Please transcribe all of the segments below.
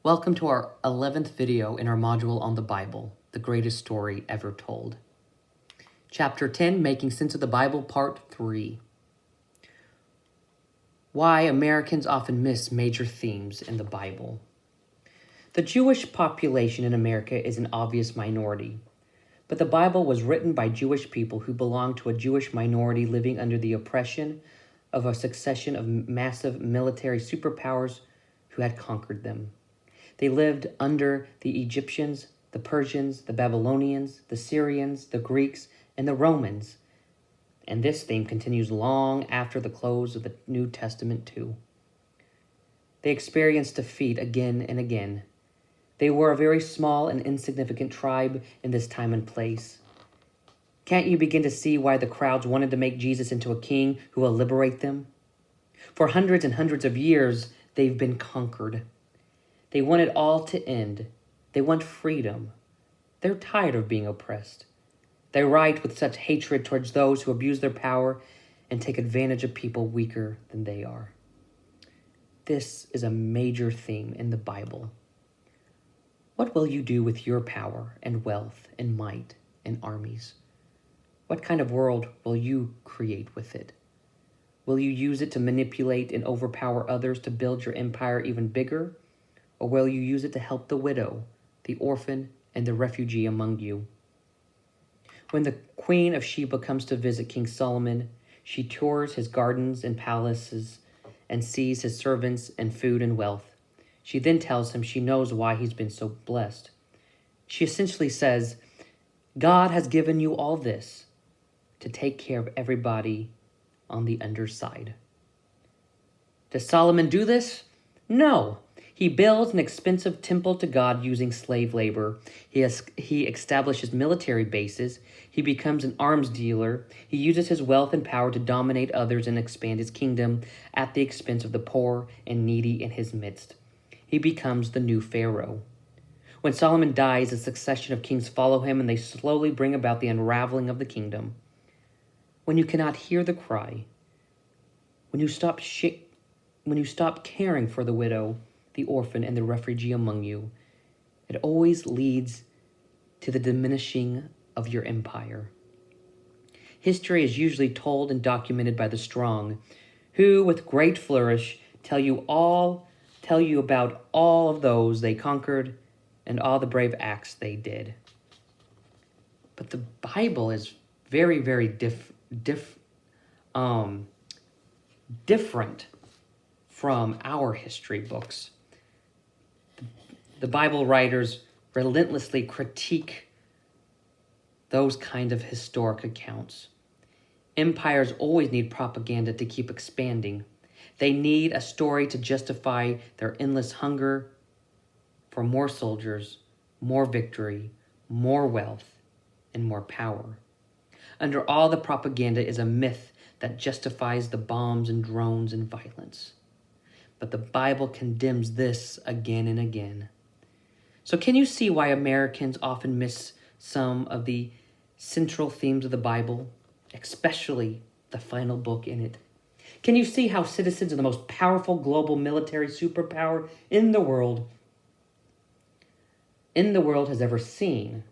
Welcome to our 11th video in our module on the Bible, the greatest story ever told. Chapter 10, Making Sense of the Bible, Part 3. Why Americans often miss major themes in the Bible. The Jewish population in America is an obvious minority, but the Bible was written by Jewish people who belonged to a Jewish minority living under the oppression of a succession of massive military superpowers who had conquered them. They lived under the Egyptians, the Persians, the Babylonians, the Syrians, the Greeks, and the Romans. And this theme continues long after the close of the New Testament too. They experienced defeat again and again. They were a very small and insignificant tribe in this time and place. Can't you begin to see why the crowds wanted to make Jesus into a king who will liberate them? For hundreds and hundreds of years, they've been conquered. They want it all to end. They want freedom. They're tired of being oppressed. They write with such hatred towards those who abuse their power and take advantage of people weaker than they are. This is a major theme in the Bible. What will you do with your power and wealth and might and armies? What kind of world will you create with it? Will you use it to manipulate and overpower others to build your empire even bigger? Or will you use it to help the widow, the orphan, and the refugee among you? When the Queen of Sheba comes to visit King Solomon, she tours his gardens and palaces and sees his servants and food and wealth. She then tells him she knows why he's been so blessed. She essentially says, God has given you all this to take care of everybody on the underside. Does Solomon do this? No. He builds an expensive temple to God using slave labor. He establishes military bases. He becomes an arms dealer. He uses his wealth and power to dominate others and expand his kingdom at the expense of the poor and needy in his midst. He becomes the new Pharaoh. When Solomon dies, a succession of kings follow him, and they slowly bring about the unraveling of the kingdom. When you cannot hear the cry, when you stop caring for the widow, the orphan, and the refugee among you, it always leads to the diminishing of your empire. History is usually told and documented by the strong, who, with great flourish, tell you about all of those they conquered and all the brave acts they did. But the Bible is very, very different from our history books. The Bible writers relentlessly critique those kind of historic accounts. Empires always need propaganda to keep expanding. They need a story to justify their endless hunger for more soldiers, more victory, more wealth, and more power. Under all the propaganda is a myth that justifies the bombs and drones and violence. But the Bible condemns this again and again. So can you see why Americans often miss some of the central themes of the Bible, especially the final book in it? Can you see how citizens of the most powerful global military superpower in the world has ever seen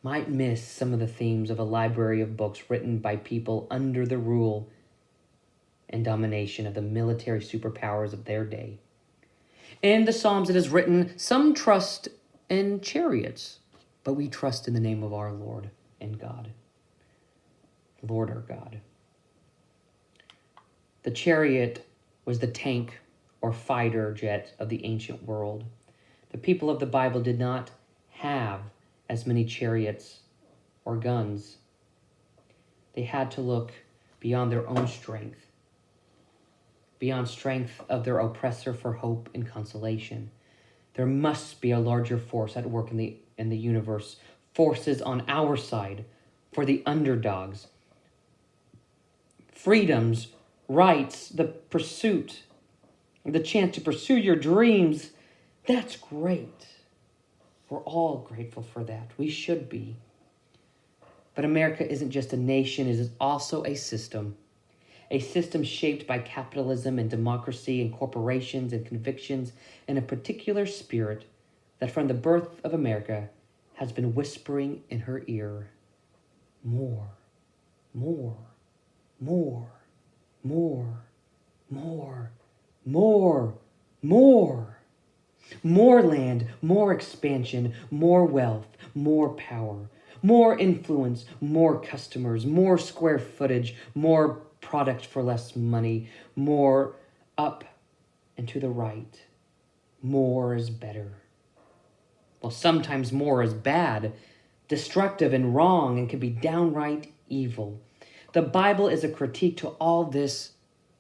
might miss some of the themes of a library of books written by people under the rule and domination of the military superpowers of their day? In the Psalms it is written, some trust in chariots, but we trust in the name of our Lord and God. Lord our God. The chariot was the tank or fighter jet of the ancient world. The people of the Bible did not have as many chariots or guns. They had to look beyond their own strength, beyond strength of their oppressor for hope and consolation. There must be a larger force at work in the universe, forces on our side for the underdogs. Freedoms, rights, the pursuit, the chance to pursue your dreams, that's great. We're all grateful for that. We should be. But America isn't just a nation, it is also a system. a system shaped by capitalism and democracy and corporations and convictions and a particular spirit that from the birth of America has been whispering in her ear, more, more, more, more, more, more, more. More land, more expansion, more wealth, more power, more influence, more customers, more square footage, more product for less money, more up and to the right. More is better. Well, sometimes more is bad, destructive and wrong, and can be downright evil. The Bible is a critique to all this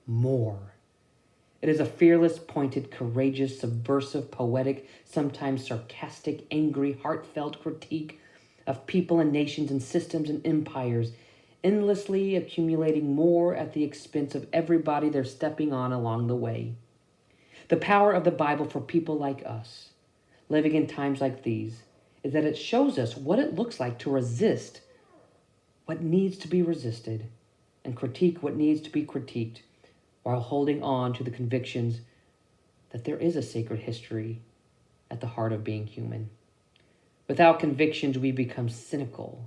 more. It is a fearless, pointed, courageous, subversive, poetic, sometimes sarcastic, angry, heartfelt critique of people and nations and systems and empires, endlessly accumulating more at the expense of everybody they're stepping on along the way. The power of the Bible for people like us, living in times like these, is that it shows us what it looks like to resist what needs to be resisted and critique what needs to be critiqued, while holding on to the convictions that there is a sacred history at the heart of being human. Without convictions, we become cynical,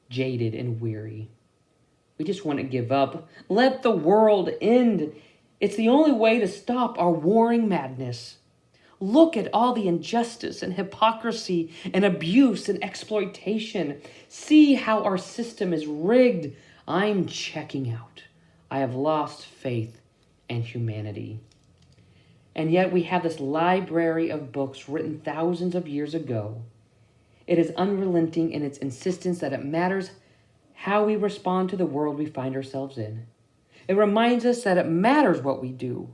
jaded, and weary. We just want to give up. Let the world end. It's the only way to stop our warring madness. Look at all the injustice and hypocrisy and abuse and exploitation. See how our system is rigged. I'm checking out. I have lost faith and humanity. And yet we have this library of books written thousands of years ago. It is unrelenting in its insistence that it matters how we respond to the world we find ourselves in. It reminds us that it matters what we do,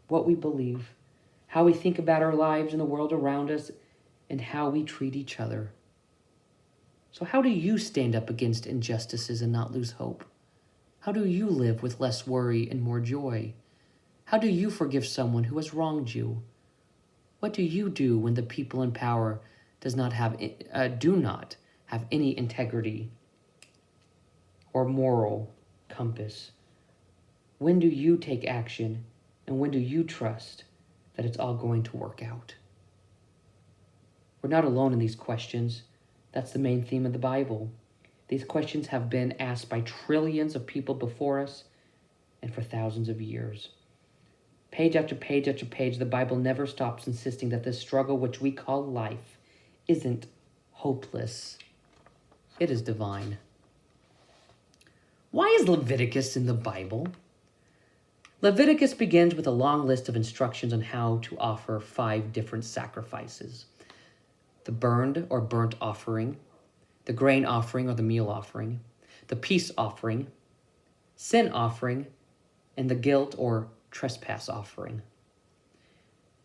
what we believe, how we think about our lives and the world around us, and how we treat each other. So how do you stand up against injustices and not lose hope? How do you live with less worry and more joy? How do you forgive someone who has wronged you? What do you do when the people in power do not have any integrity or moral compass? When do you take action, and when do you trust that it's all going to work out? We're not alone in these questions. That's the main theme of the Bible. These questions have been asked by trillions of people before us and for thousands of years. Page after page after page, the Bible never stops insisting that this struggle which we call life isn't hopeless. It is divine. Why is Leviticus in the Bible? Leviticus begins with a long list of instructions on how to offer 5 different sacrifices: the burned or burnt offering, the grain offering or the meal offering, the peace offering, sin offering, and the guilt or trespass offering.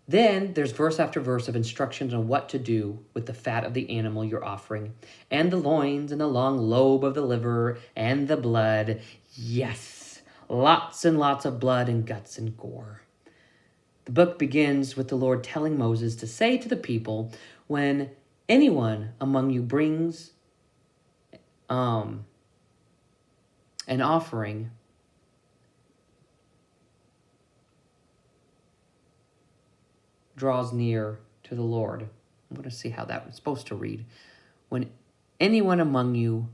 Then there's verse after verse of instructions on what to do with the fat of the animal you're offering, and the loins and the long lobe of the liver and the blood. Yes, lots and lots of blood and guts and gore. The book begins with the Lord telling Moses to say to the people, when anyone among you brings an offering, draws near to the Lord. I'm going to see how that was supposed to read. When anyone among you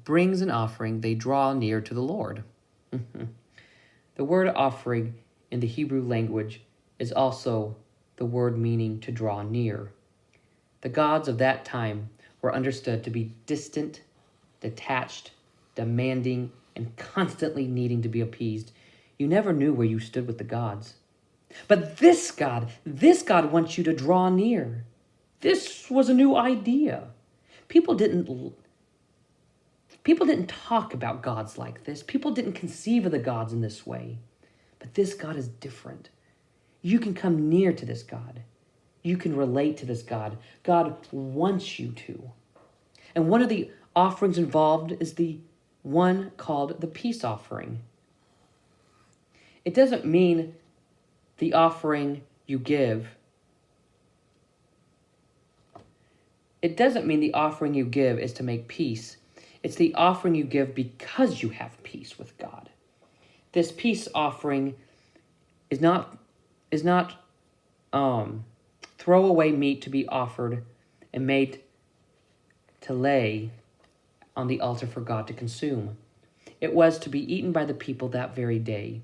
brings an offering, they draw near to the Lord. The word offering in the Hebrew language is also the word meaning to draw near. The gods of that time were understood to be distant, detached, demanding, and constantly needing to be appeased. You never knew where you stood with the gods. But this God wants you to draw near. This was a new idea. People didn't talk about gods like this. People didn't conceive of the gods in this way. But this God is different. You can come near to this God. You can relate to this God. God wants you to. And one of the offerings involved is the one called the peace offering. It doesn't mean the offering you give. It doesn't mean the offering you give is to make peace. It's the offering you give because you have peace with God. This peace offering is not throwaway meat to be offered and made to lay on the altar for God to consume. It was to be eaten by the people that very day.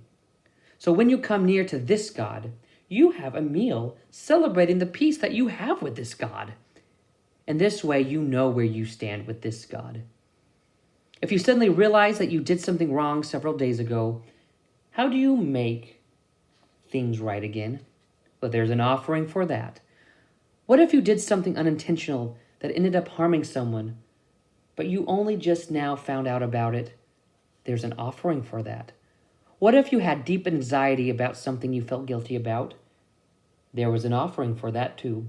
So when you come near to this God, you have a meal celebrating the peace that you have with this God. And this way you know where you stand with this God. If you suddenly realize that you did something wrong several days ago, how do you make things right again? Well, there's an offering for that. What if you did something unintentional that ended up harming someone, but you only just now found out about it? There's an offering for that. What if you had deep anxiety about something you felt guilty about? There was an offering for that too.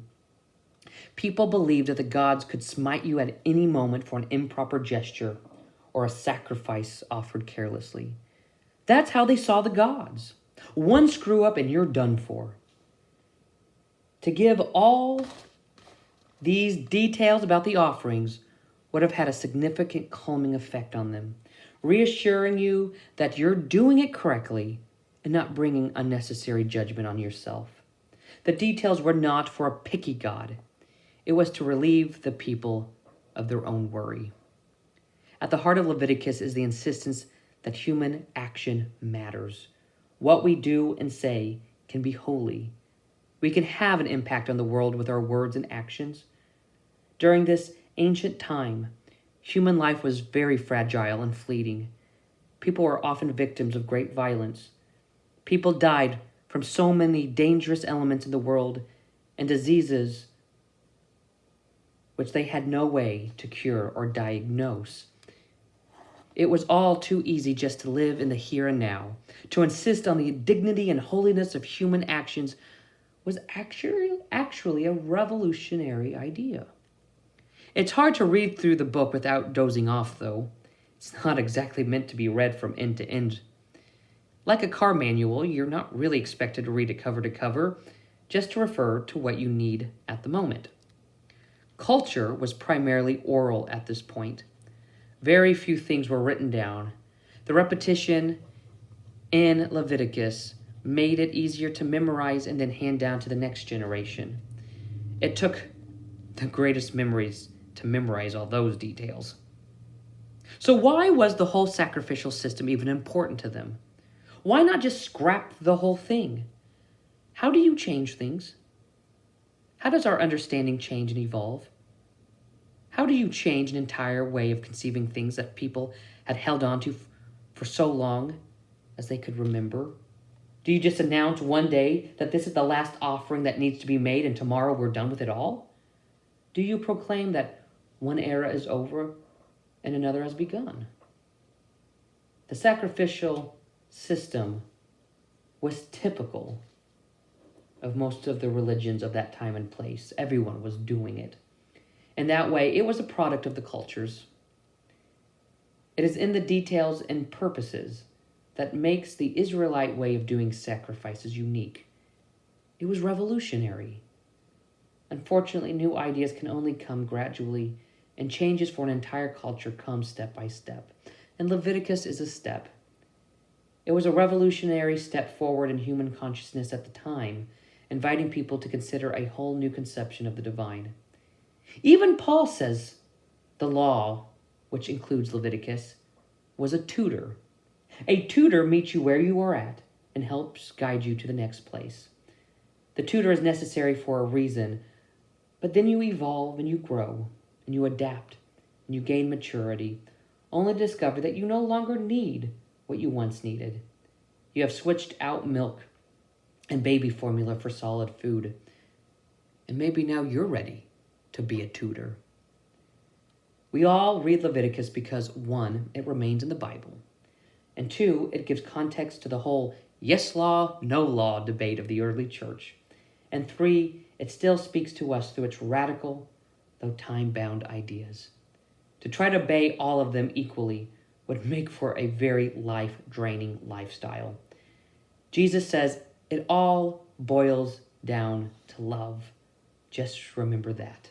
People believed that the gods could smite you at any moment for an improper gesture or a sacrifice offered carelessly. That's how they saw the gods. One screw up and you're done for. To give all these details about the offerings would have had a significant calming effect on them, reassuring you that you're doing it correctly and not bringing unnecessary judgment on yourself. The details were not for a picky God. It was to relieve the people of their own worry. At the heart of Leviticus is the insistence that human action matters. What we do and say can be holy. We can have an impact on the world with our words and actions. During this ancient time, human life was very fragile and fleeting. People were often victims of great violence. People died from so many dangerous elements in the world and diseases which they had no way to cure or diagnose. It was all too easy just to live in the here and now. To insist on the dignity and holiness of human actions was actually a revolutionary idea. It's hard to read through the book without dozing off, though. It's not exactly meant to be read from end to end. Like a car manual, you're not really expected to read it cover to cover, just to refer to what you need at the moment. Culture was primarily oral at this point. Very few things were written down. The repetition in Leviticus made it easier to memorize and then hand down to the next generation. It took the greatest memories to memorize all those details. So why was the whole sacrificial system even important to them? Why not just scrap the whole thing? How do you change things? How does our understanding change and evolve? How do you change an entire way of conceiving things that people had held on to for so long as they could remember? Do you just announce one day that this is the last offering that needs to be made and tomorrow we're done with it all? Do you proclaim that one era is over and another has begun? The sacrificial system was typical of most of the religions of that time and place. Everyone was doing it. And that way, it was a product of the cultures. It is in the details and purposes that makes the Israelite way of doing sacrifices unique. It was revolutionary. Unfortunately, new ideas can only come gradually, and changes for an entire culture come step by step. And Leviticus is a step. It was a revolutionary step forward in human consciousness at the time, inviting people to consider a whole new conception of the divine. Even Paul says the law, which includes Leviticus, was a tutor. A tutor meets you where you are at and helps guide you to the next place. The tutor is necessary for a reason, but then you evolve and you grow and you adapt and you gain maturity, only to discover that you no longer need what you once needed. You have switched out milk and baby formula for solid food, and maybe now you're ready to be a tutor. We all read Leviticus because 1, it remains in the Bible, and 2, it gives context to the whole yes law, no law debate of the early church, and 3, it still speaks to us through its radical, though time-bound ideas. To try to obey all of them equally would make for a very life-draining lifestyle. Jesus says it all boils down to love. Just remember that.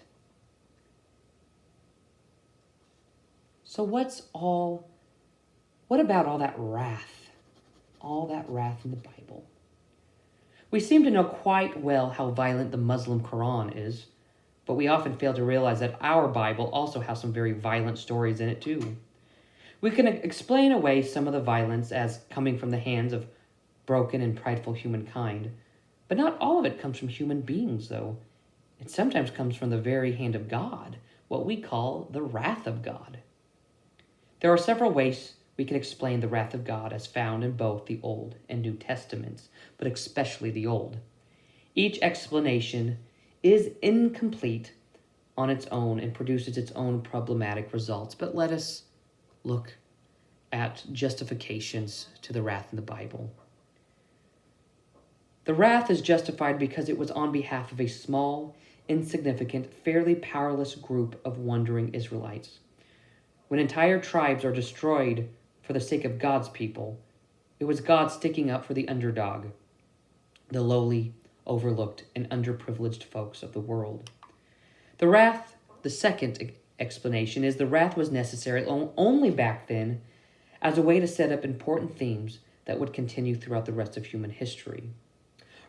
So what about all that wrath? All that wrath in the Bible. We seem to know quite well how violent the Muslim Quran is, but we often fail to realize that our Bible also has some very violent stories in it too. We can explain away some of the violence as coming from the hands of broken and prideful humankind, but not all of it comes from human beings, though. It sometimes comes from the very hand of God, what we call the wrath of God. There are several ways we can explain the wrath of God as found in both the Old and New Testaments, but especially the Old. Each explanation is incomplete on its own and produces its own problematic results, but let us look at justifications to the wrath in the Bible. The wrath is justified because it was on behalf of a small, insignificant, fairly powerless group of wandering Israelites. When entire tribes are destroyed for the sake of God's people, it was God sticking up for the underdog, the lowly, overlooked, and underprivileged folks of the world. The second explanation is the wrath was necessary only back then as a way to set up important themes that would continue throughout the rest of human history.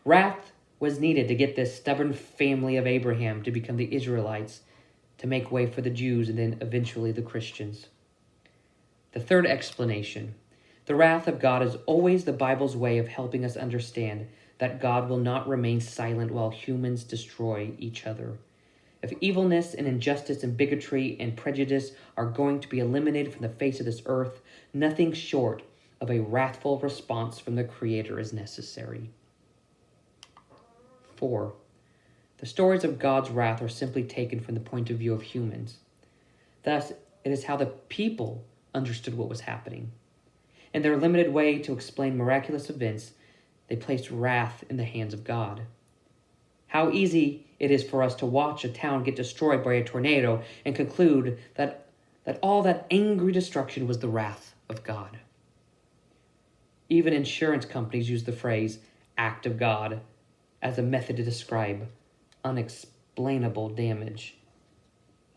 Wrath was needed to get this stubborn family of Abraham to become the Israelites, to make way for the Jews and then eventually the Christians. The third explanation, the wrath of God is always the Bible's way of helping us understand that God will not remain silent while humans destroy each other. If evilness and injustice and bigotry and prejudice are going to be eliminated from the face of this earth, nothing short of a wrathful response from the Creator is necessary. 4. The stories of God's wrath are simply taken from the point of view of humans. Thus, it is how the people understood what was happening. In their limited way to explain miraculous events, they placed wrath in the hands of God. How easy it is for us to watch a town get destroyed by a tornado and conclude that all that angry destruction was the wrath of God. Even insurance companies use the phrase act of God as a method to describe unexplainable damage,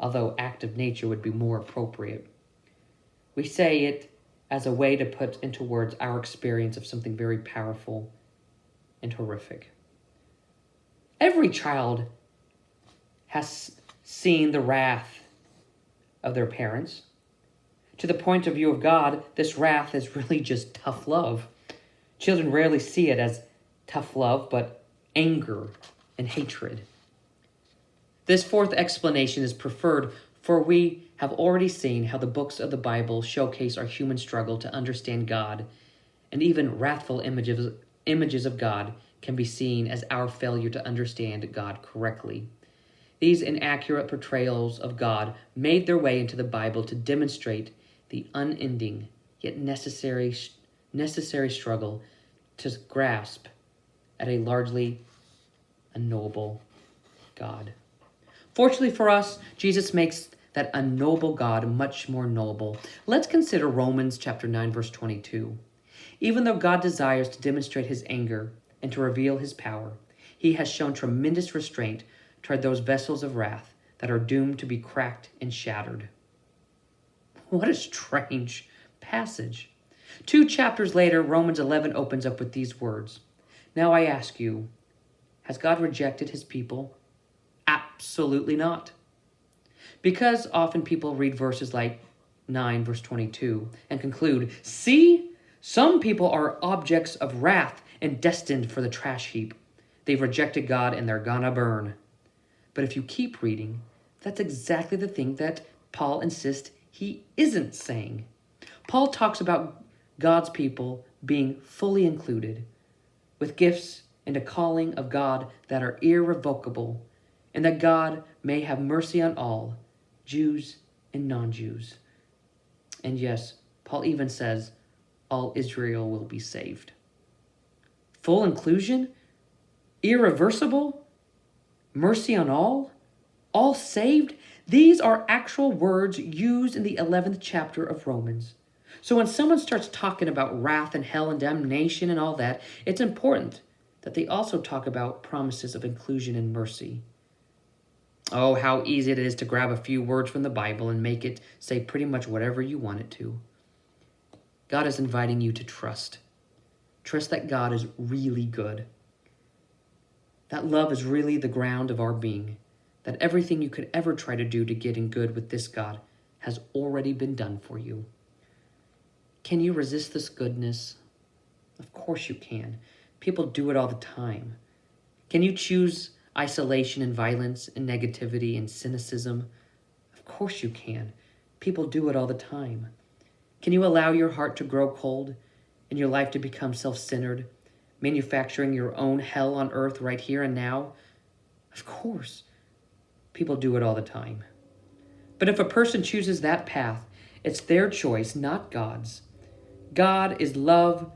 although act of nature would be more appropriate. We say it as a way to put into words our experience of something very powerful and horrific. Every child has seen the wrath of their parents. To the point of view of God, this wrath is really just tough love. Children rarely see it as tough love, but anger and hatred. This fourth explanation is preferred, for we have already seen how the books of the Bible showcase our human struggle to understand God, and even wrathful images of God can be seen as our failure to understand God correctly. These inaccurate portrayals of God made their way into the Bible to demonstrate the unending yet necessary struggle to grasp at a largely unknowable God. Fortunately for us, Jesus makes that unknowable God much more knowable. Let's consider Romans chapter 9, verse 22. Even though God desires to demonstrate his anger and to reveal his power, he has shown tremendous restraint toward those vessels of wrath that are doomed to be cracked and shattered. What a strange passage. 2 chapters later, Romans 11 opens up with these words. Now I ask you, has God rejected his people? Absolutely not. Because often people read verses like 9 verse 22 and conclude, see, some people are objects of wrath and destined for the trash heap. They've rejected God and they're gonna burn. But if you keep reading, that's exactly the thing that Paul insists he isn't saying. Paul talks about God's people being fully included, with gifts and a calling of God that are irrevocable, and that God may have mercy on all, Jews and non-Jews. And yes, Paul even says, all Israel will be saved. Full inclusion? Irreversible? Mercy on all saved? These are actual words used in the 11th chapter of Romans. So when someone starts talking about wrath and hell and damnation and all that, it's important that they also talk about promises of inclusion and mercy. Oh, how easy it is to grab a few words from the Bible and make it say pretty much whatever you want it to. God is inviting you to trust. Trust that God is really good. That love is really the ground of our being. That everything you could ever try to do to get in good with this God has already been done for you. Can you resist this goodness? Of course you can. People do it all the time. Can you choose isolation and violence and negativity and cynicism? Of course you can. People do it all the time. Can you allow your heart to grow cold and your life to become self-centered, manufacturing your own hell on earth right here and now? Of course. People do it all the time. But if a person chooses that path, it's their choice, not God's. God is love,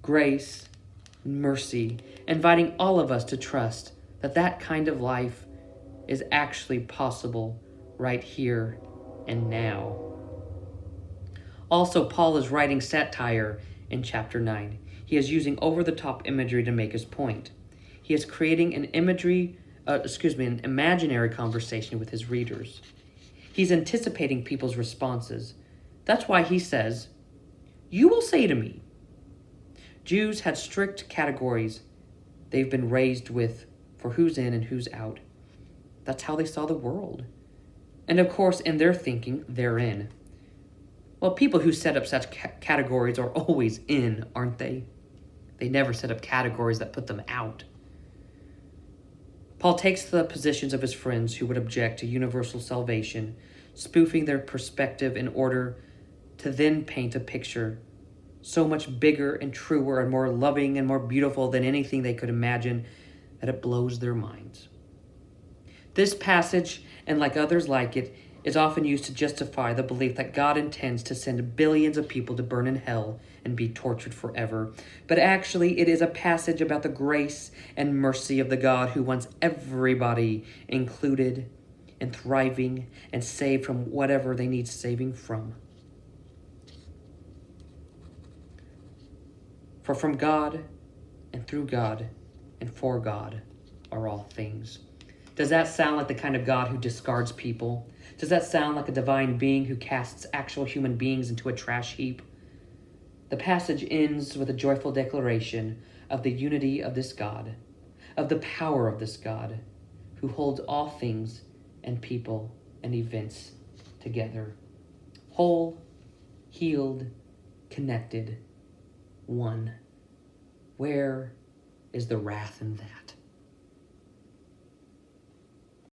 grace, mercy, inviting all of us to trust that that kind of life is actually possible right here and now. Also, Paul is writing satire in chapter 9. He is using over-the-top imagery to make his point. He is creating an imaginary conversation with his readers. He's anticipating people's responses. That's why he says, "You will say to me." Jews had strict categories they've been raised with for who's in and who's out. That's how they saw the world. And of course, in their thinking, they're in. Well, people who set up such categories are always in, aren't they? They never set up categories that put them out. Paul takes the positions of his friends who would object to universal salvation, spoofing their perspective in order to then paint a picture so much bigger and truer and more loving and more beautiful than anything they could imagine that it blows their minds. This passage, and like others like it, is often used to justify the belief that God intends to send billions of people to burn in hell and be tortured forever. But actually, it is a passage about the grace and mercy of the God who wants everybody included and thriving and saved from whatever they need saving from. For from God and through God and for God are all things. Does that sound like the kind of God who discards people? Does that sound like a divine being who casts actual human beings into a trash heap? The passage ends with a joyful declaration of the unity of this God, of the power of this God, who holds all things and people and events together. Whole, healed, connected, one. Where is the wrath in that?